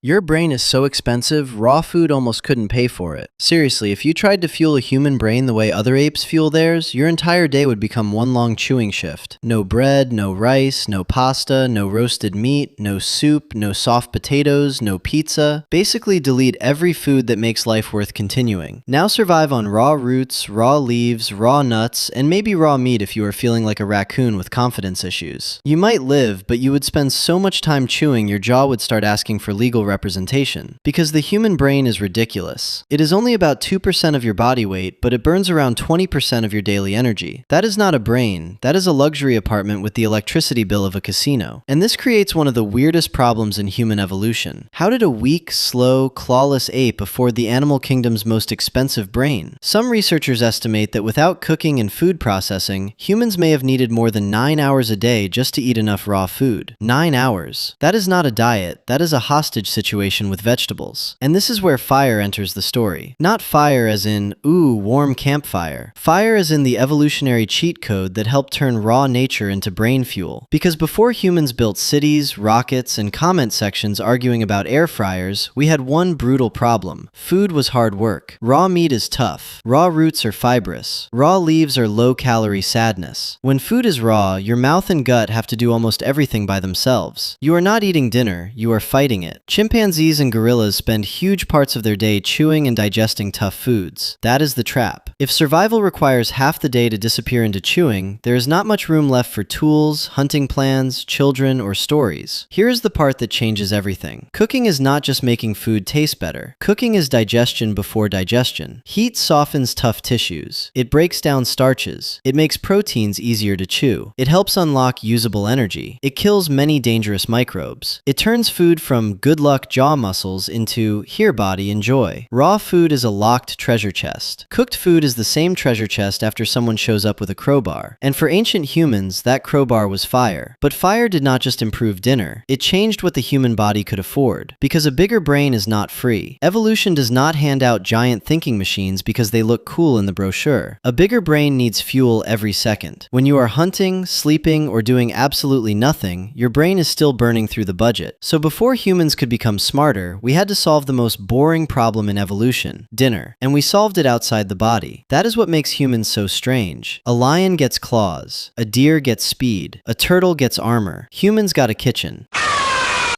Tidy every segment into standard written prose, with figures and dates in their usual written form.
Your brain is so expensive, raw food almost couldn't pay for it. Seriously, if you tried to fuel a human brain the way other apes fuel theirs, your entire day would become one long chewing shift. No bread, no rice, no pasta, no roasted meat, no soup, no soft potatoes, no pizza. Basically delete every food that makes life worth continuing. Now survive on raw roots, raw leaves, raw nuts, and maybe raw meat if you are feeling like a raccoon with confidence issues. You might live, but you would spend so much time chewing your jaw would start asking for legal representation. Because the human brain is ridiculous. It is only about 2% of your body weight, but it burns around 20% of your daily energy. That is not a brain, that is a luxury apartment with the electricity bill of a casino. And this creates one of the weirdest problems in human evolution. How did a weak, slow, clawless ape afford the animal kingdom's most expensive brain? Some researchers estimate that without cooking and food processing, humans may have needed more than 9 hours a day just to eat enough raw food. 9 hours. That is not a diet, that is a hostage situation with vegetables. And this is where fire enters the story. Not fire as in, ooh, warm campfire. Fire as in the evolutionary cheat code that helped turn raw nature into brain fuel. Because before humans built cities, rockets, and comment sections arguing about air fryers, we had one brutal problem. Food was hard work. Raw meat is tough. Raw roots are fibrous. Raw leaves are low-calorie sadness. When food is raw, your mouth and gut have to do almost everything by themselves. You are not eating dinner, you are fighting it. Chimpanzees and gorillas spend huge parts of their day chewing and digesting tough foods. That is the trap. If survival requires half the day to disappear into chewing, there is not much room left for tools, hunting plans, children, or stories. Here is the part that changes everything. Cooking is not just making food taste better. Cooking is digestion before digestion. Heat softens tough tissues. It breaks down starches. It makes proteins easier to chew. It helps unlock usable energy. It kills many dangerous microbes. It turns food from good luck jaw muscles into here body enjoy. Raw food is a locked treasure chest. Cooked food is the same treasure chest after someone shows up with a crowbar. And for ancient humans, that crowbar was fire. But fire did not just improve dinner. It changed what the human body could afford. Because a bigger brain is not free. Evolution does not hand out giant thinking machines because they look cool in the brochure. A bigger brain needs fuel every second. When you are hunting, sleeping, or doing absolutely nothing, your brain is still burning through the budget. So before humans could become smarter, we had to solve the most boring problem in evolution, dinner. And we solved it outside the body. That is what makes humans so strange. A lion gets claws. A deer gets speed. A turtle gets armor. Humans got a kitchen.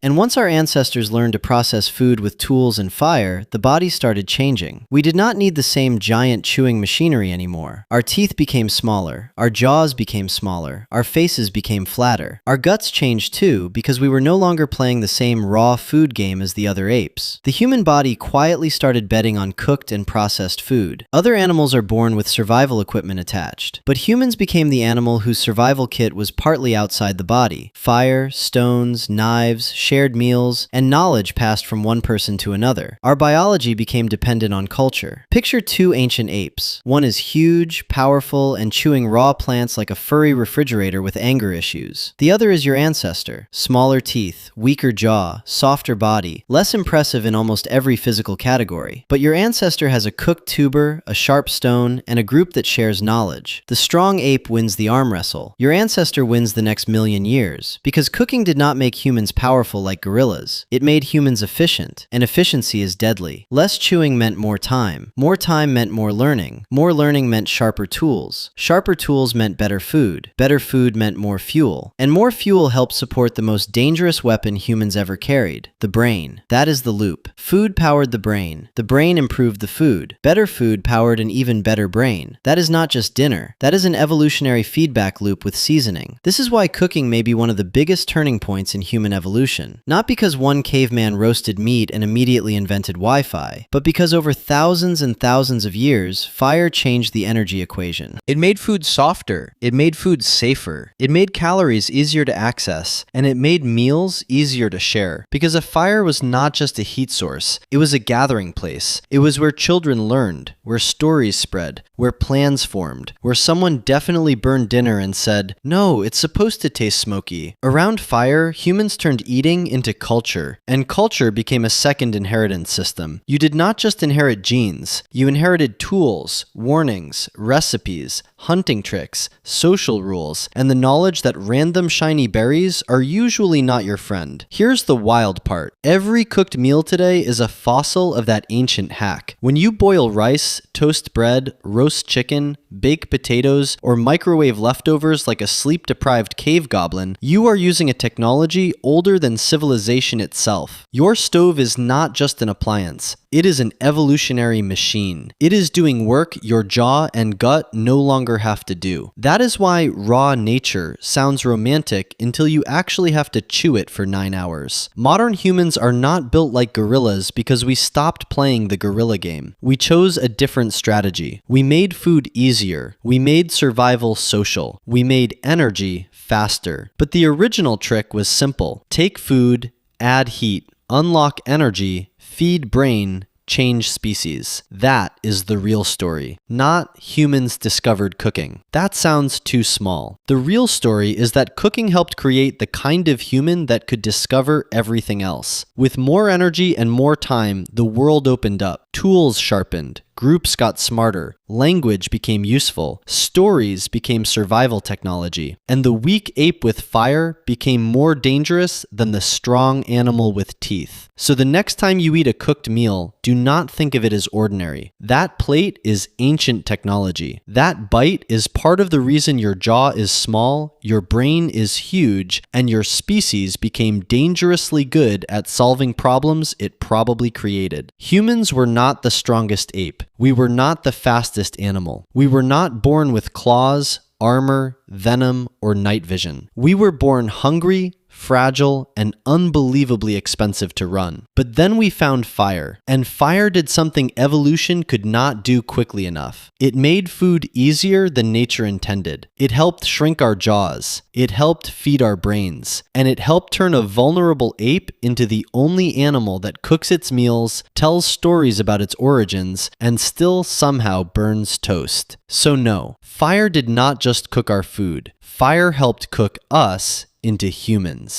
And once our ancestors learned to process food with tools and fire, the body started changing. We did not need the same giant chewing machinery anymore. Our teeth became smaller. Our jaws became smaller. Our faces became flatter. Our guts changed too, because we were no longer playing the same raw food game as the other apes. The human body quietly started betting on cooked and processed food. Other animals are born with survival equipment attached. But humans became the animal whose survival kit was partly outside the body. Fire, stones, knives, shared meals, and knowledge passed from one person to another. Our biology became dependent on culture. Picture two ancient apes. One is huge, powerful, and chewing raw plants like a furry refrigerator with anger issues. The other is your ancestor. Smaller teeth, weaker jaw, softer body, less impressive in almost every physical category. But your ancestor has a cooked tuber, a sharp stone, and a group that shares knowledge. The strong ape wins the arm wrestle. Your ancestor wins the next million years. Because cooking did not make humans powerful like gorillas. It made humans efficient, and efficiency is deadly. Less chewing meant more time. More time meant more learning. More learning meant sharper tools. Sharper tools meant better food. Better food meant more fuel. And more fuel helped support the most dangerous weapon humans ever carried, the brain. That is the loop. Food powered the brain. The brain improved the food. Better food powered an even better brain. That is not just dinner. That is an evolutionary feedback loop with seasoning. This is why cooking may be one of the biggest turning points in human evolution. Not because one caveman roasted meat and immediately invented Wi-Fi, but because over thousands and thousands of years, fire changed the energy equation. It made food softer, it made food safer, it made calories easier to access, and it made meals easier to share. Because a fire was not just a heat source, it was a gathering place. It was where children learned, where stories spread, where plans formed, where someone definitely burned dinner and said, "No, it's supposed to taste smoky." Around fire, humans turned eating breeding into culture, and culture became a second inheritance system. You did not just inherit genes, you inherited tools, warnings, recipes, hunting tricks, social rules, and the knowledge that random shiny berries are usually not your friend. Here's the wild part. Every cooked meal today is a fossil of that ancient hack. When you boil rice, toast bread, roast chicken, bake potatoes, or microwave leftovers like a sleep-deprived cave goblin, you are using a technology older than civilization itself. Your stove is not just an appliance. It is an evolutionary machine. It is doing work your jaw and gut no longer have to do. That is why raw nature sounds romantic until you actually have to chew it for 9 hours. Modern humans are not built like gorillas because we stopped playing the gorilla game. We chose a different strategy. We made food easier. We made survival social. We made energy faster. But the original trick was simple. Take food, add heat, unlock energy, feed brain, change species. That is the real story, not humans discovered cooking. That sounds too small. The real story is that cooking helped create the kind of human that could discover everything else. With more energy and more time, the world opened up. Tools sharpened. Groups got smarter, language became useful, stories became survival technology, and the weak ape with fire became more dangerous than the strong animal with teeth. So the next time you eat a cooked meal, do not think of it as ordinary. That plate is ancient technology. That bite is part of the reason your jaw is small, your brain is huge, and your species became dangerously good at solving problems it probably created. Humans were not the strongest ape. We were not the fastest animal. We were not born with claws, armor, venom, or night vision. We were born hungry, fragile, and unbelievably expensive to run. But then we found fire, and fire did something evolution could not do quickly enough. It made food easier than nature intended. It helped shrink our jaws. It helped feed our brains. And it helped turn a vulnerable ape into the only animal that cooks its meals, tells stories about its origins, and still somehow burns toast. So no, fire did not just cook our food. Fire helped cook us into humans.